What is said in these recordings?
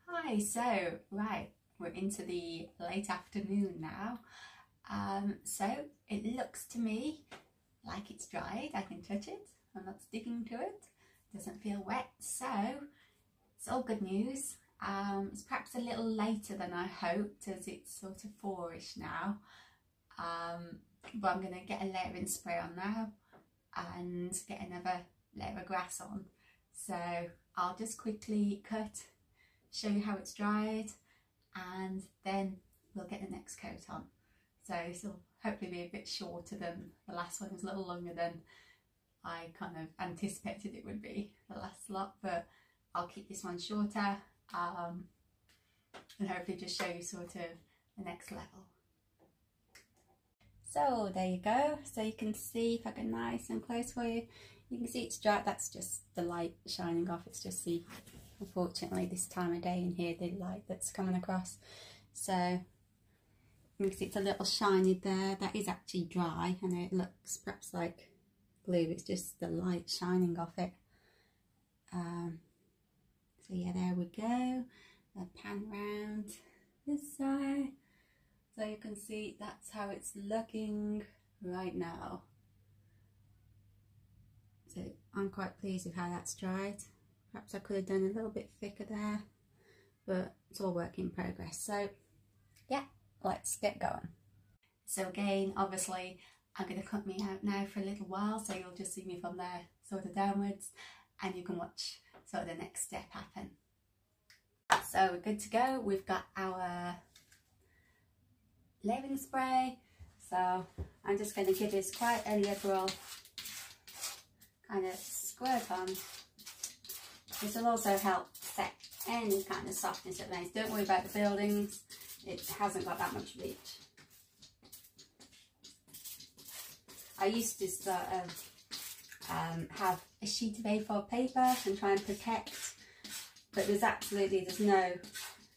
Hi, so right, we're into the late afternoon now. So it looks to me like it's dried. I can touch it. I'm not sticking to it. Doesn't feel wet, so it's all good news. It's perhaps a little later than I hoped, as it's sort of 4ish now. But I'm going to get a layering spray on now and get another layer of grass on. So I'll just quickly cut, show you how it's dried, and then we'll get the next coat on. So this will hopefully be a bit shorter than the last one. It was a little longer than I kind of anticipated it would be, the last lot, but I'll keep this one shorter and hopefully just show you sort of the next level. So there you go. So you can see, if I go nice and close for you, you can see it's dry. That's just the light shining off. It's just the, unfortunately, this time of day in here, the light that's coming across. So you can see it's a little shiny there. That is actually dry. I know it looks perhaps like glue. It's just the light shining off it. So yeah, there we go. I'll pan round this side. So you can see that's how it's looking right now. So I'm quite pleased with how that's dried. Perhaps I could have done a little bit thicker there, but it's all work in progress. So yeah, let's get going. So again, obviously I'm going to cut me out now for a little while, so you'll just see me from there sort of downwards, and you can watch sort of the next step happen. So we're good to go. We've got our layering spray, so I'm just going to give this quite a liberal kind of squirt on. This will also help set any kind of softness at the Don't worry about the buildings, it hasn't got that much reach. I used to sort of have a sheet of A4 paper and try and protect, but there's no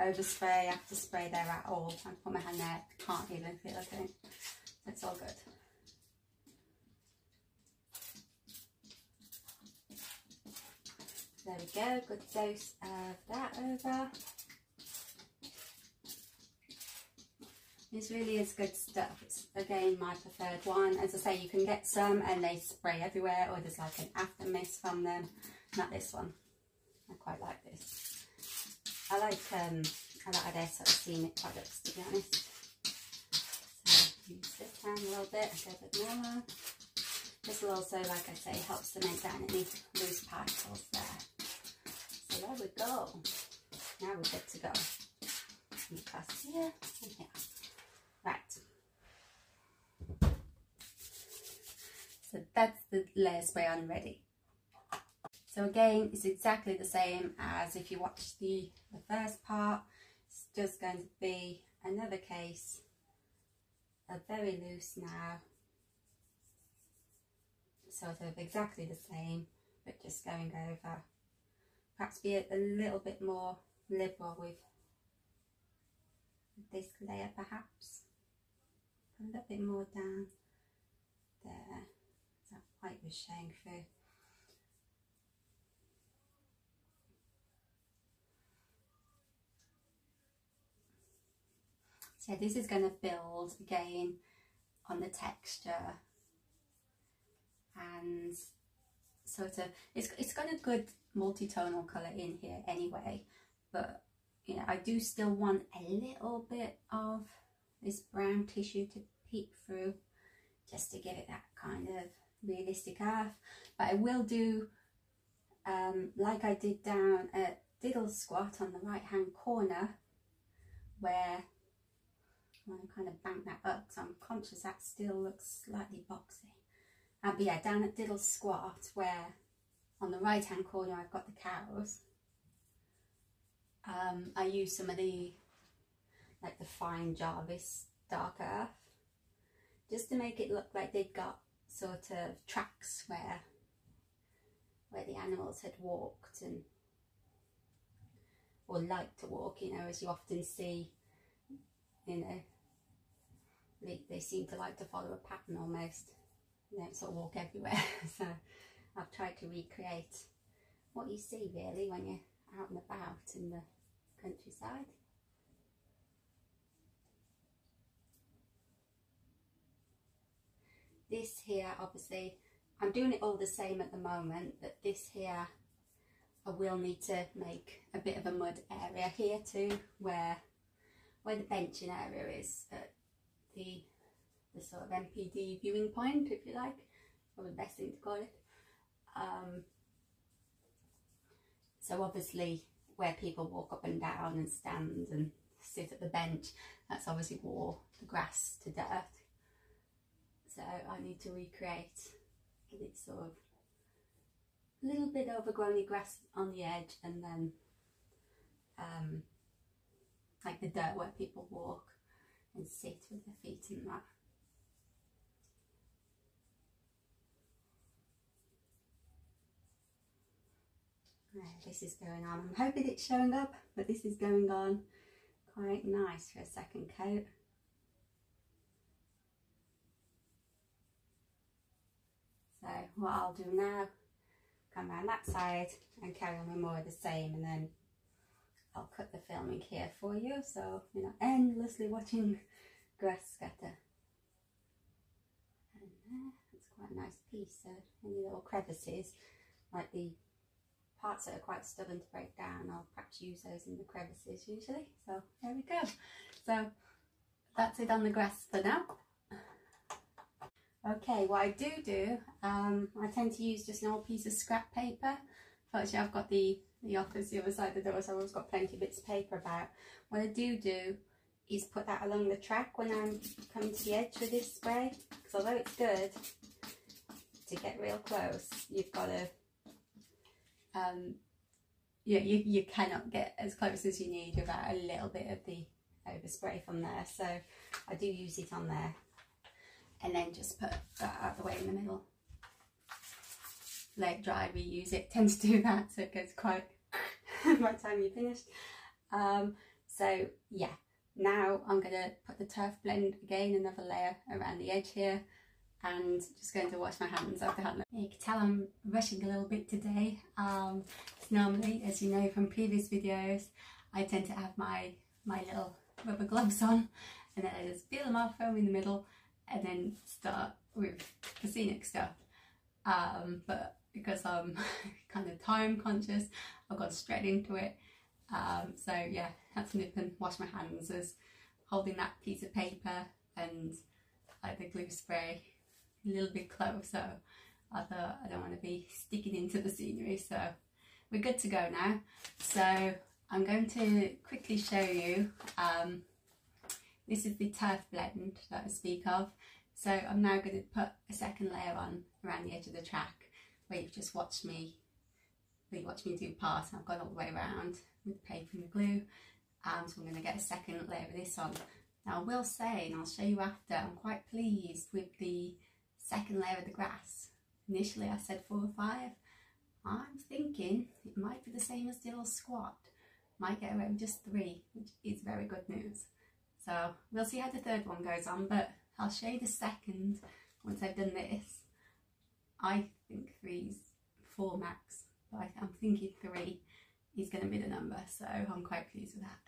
overspray, after spray there at all. I put my hand there, can't even feel a thing. It's all good. There we go, good dose of that over. This really is good stuff. It's again my preferred one. As I say, you can get some and they spray everywhere, or there's like an after mist from them. Not this one. I quite like this. I like their sort of scenic products, to be honest. So use this down a little bit, a bit more. This will also, like I say, help cement down any loose particles there. So there we go. Now we're good to go. Across here and here. Right. So that's the layer spray on ready. So again, it's exactly the same as if you watch the first part. It's just going to be another case of very loose now. Sort of exactly the same, but just going over. Perhaps be a little bit more liberal with this layer, perhaps. A little bit more down there. That white was showing through. So this is going to build again on the texture, and sort of it's got a good multi-tonal colour in here anyway, but you know, I do still want a little bit of this brown tissue to peek through, just to give it that kind of realistic earth. But I will do like I did down at Diddle Squat on the right hand corner, where I want to kind of bank that up because I'm conscious that still looks slightly boxy. But yeah, down at Diddle Squat, where on the right hand corner I've got the cows, I use some of the fine Jarvis dark earth, just to make it look like they'd got sort of tracks where the animals had walked and or like to walk, you know, as you often see, you know, they seem to like to follow a pattern almost. They don't sort of walk everywhere. So I've tried to recreate what you see really when you're out and about in the countryside. This here, obviously, I'm doing it all the same at the moment, but this here, I will need to make a bit of a mud area here too, where the benching area is at the sort of MPD viewing point, if you like, or the best thing to call it. So obviously where people walk up and down and stand and sit at the bench, that's obviously wore the grass to dirt. So I need to recreate it sort of a little bit overgrown grass on the edge, and then like the dirt where people walk and sit with their feet and that. This is going on. I'm hoping it's showing up, but this is going on quite nice for a second coat. So what I'll do now, come around that side and carry on with more of the same, and then I'll cut the filming here for you, so you're not endlessly watching grass scatter. And that's quite a nice piece. So any little crevices, like the parts that are quite stubborn to break down, I'll perhaps use those in the crevices usually. So there we go. So that's it on the grass for now. Okay, what I do, I tend to use just an old piece of scrap paper. Fortunately, I've got the office the other side of the door, so I've always got plenty of bits of paper about. What I do is put that along the track when I'm coming to the edge with this spray, because although it's good to get real close, you've got to you cannot get as close as you need without a little bit of the overspray from there. So I do use it on there, and then just put that out of the way in the middle. Let it dry, reuse it. Tend to do that so it goes quite by the time you're finished. So yeah, now I'm going to put the turf blend again, another layer around the edge here, and just going to wash my hands after having. You can tell I'm rushing a little bit today. Normally, as you know from previous videos, I tend to have my little rubber gloves on, and then I just peel them off, film in the middle, and then start with the scenic stuff. But because I'm kind of time conscious, I've gone straight into it. So yeah, have to nip and wash my hands as holding that piece of paper and like the glue spray a little bit closer. I thought I don't want to be sticking into the scenery, so we're good to go now. So I'm going to quickly show you, this is the turf blend that I speak of. So I'm now going to put a second layer on around the edge of the track where you've just watched me do part, and I've gone all the way around with the paper and the glue. So I'm going to get a second layer of this on. Now I will say, and I'll show you after, I'm quite pleased with the second layer of the grass. Initially I said 4 or 5. I'm thinking it might be the same as the little squat. Might get away with just 3, which is very good news. So we'll see how the third one goes on, but I'll show you the second once I've done this. I think 3's 4 max, but I'm thinking 3 is going to be the number, so I'm quite pleased with that.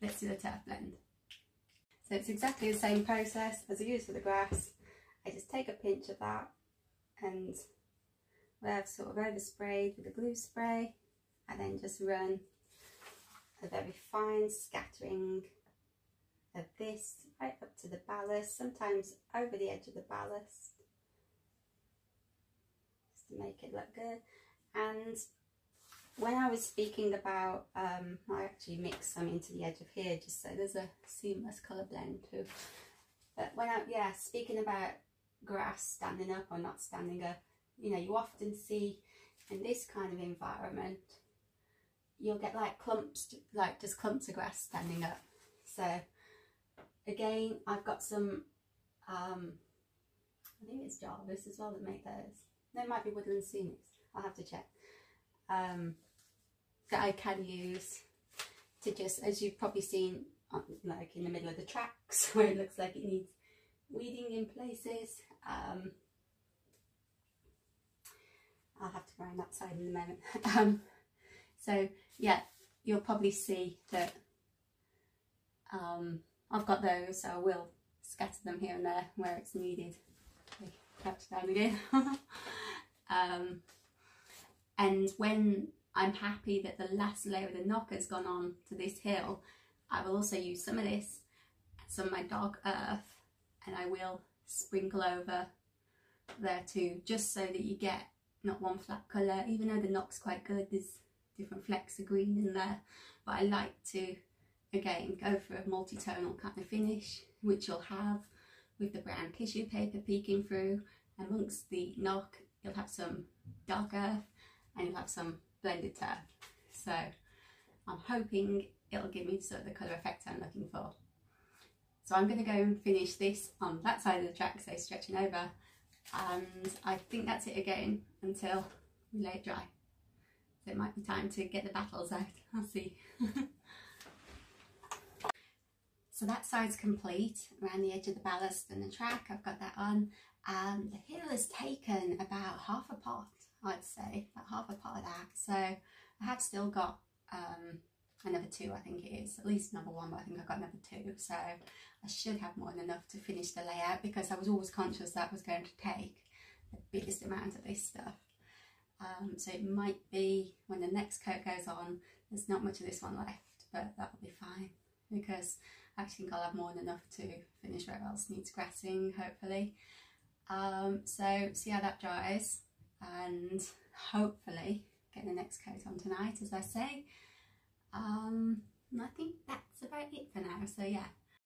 Let's do the turf blend. So it's exactly the same process as I used for the grass. I just take a pinch of that, and where I've sort of oversprayed with the glue spray, I then just run a very fine scattering of this right up to the ballast, sometimes over the edge of the ballast, just to make it look good. And when I was speaking about, I actually mix some into the edge of here just so there's a seamless colour blend too. But when speaking about grass standing up or not standing up, you know, you often see in this kind of environment, you'll get like clumps, like just clumps of grass standing up. So again, I've got some, I think it's Jarvis as well that make those. There might be Woodland Scenics, I'll have to check. That I can use to just, as you've probably seen, like in the middle of the tracks where it looks like it needs weeding in places. I'll have to go around that side in a moment. So yeah, you'll probably see that I've got those, so I will scatter them here and there where it's needed. Okay, crouch down again. And when I'm happy that the last layer of the knocker has gone on to this hill, I will also use some of this, some of my dark earth, and I will sprinkle over there too, just so that you get not one flat colour. Even though the knock's quite good, there's different flecks of green in there, but I like to again go for a multi-tonal kind of finish, which you'll have with the brown tissue paper peeking through. Amongst the knock you'll have some dark earth and you'll have some blended turf, so I'm hoping it'll give me sort of the colour effect I'm looking for. So I'm going to go and finish this on that side of the track, so stretching over, and I think that's it again until we lay it dry. So it might be time to get the battles out, I'll see. So that side's complete, around the edge of the ballast and the track, I've got that on. The hill has taken about half a pot, I'd say, about half a pot of that. So I have still got another 2, I think it is, at least number 1, but I think I've got another 2. So I should have more than enough to finish the layout, because I was always conscious that was going to take the biggest amount of this stuff. So it might be when the next coat goes on, there's not much of this one left, but that'll be fine, because I actually think I'll have more than enough to finish where else needs grassing, hopefully. So see how that dries, and hopefully get the next coat on tonight, as I say. I think that's about it for now. So yeah,